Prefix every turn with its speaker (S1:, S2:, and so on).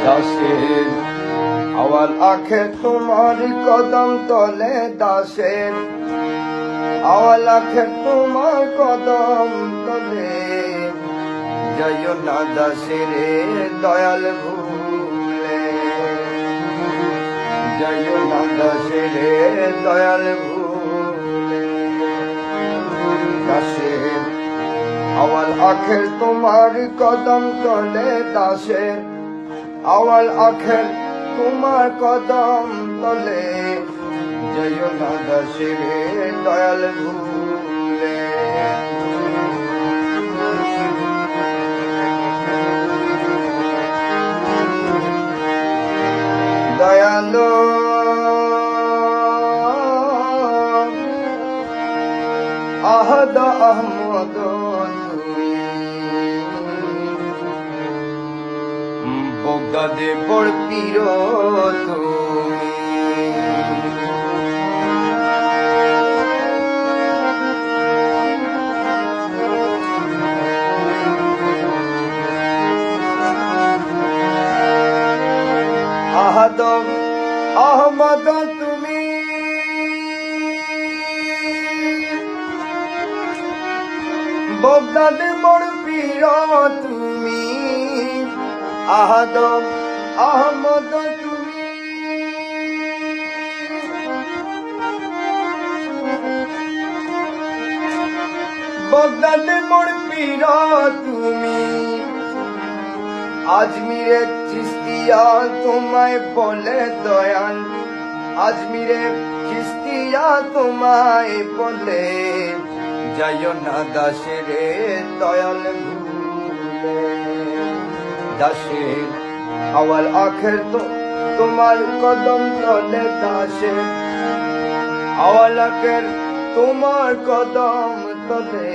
S1: দাসের আওয়াল আখের তোমার কদম তলে দাসের আওয়াল আখের তোমার কদম তলে যাইও না দাসের দয়াল ভুলে যাইও না দাসের দয়াল ভুলে দাসের আওয়াল আখের তোমার কদম তলে দাসের আওয়াল আখের তোমার কদম তলে যাইও না দাসের দয়াল ভুলে দয়ালো আহদ আহমদ বগদাদে বড় পীর তুমি আহদ আহমদ তুমি বগদাদে বড় পীর তুমি আহদ আহমদ তুমি বগদাদে বড় পীর তুমি আজমিরে চিস্তিয়া তোমায় বলে দয়াল আজমিরে চিস্তিয়া তোমায় বলে যাইও না দাসের দয়াল ভুলে দাসের আওয়াল আখের তোমার কদম তলে দাসের আওয়াল আখের তোমার কদম তলে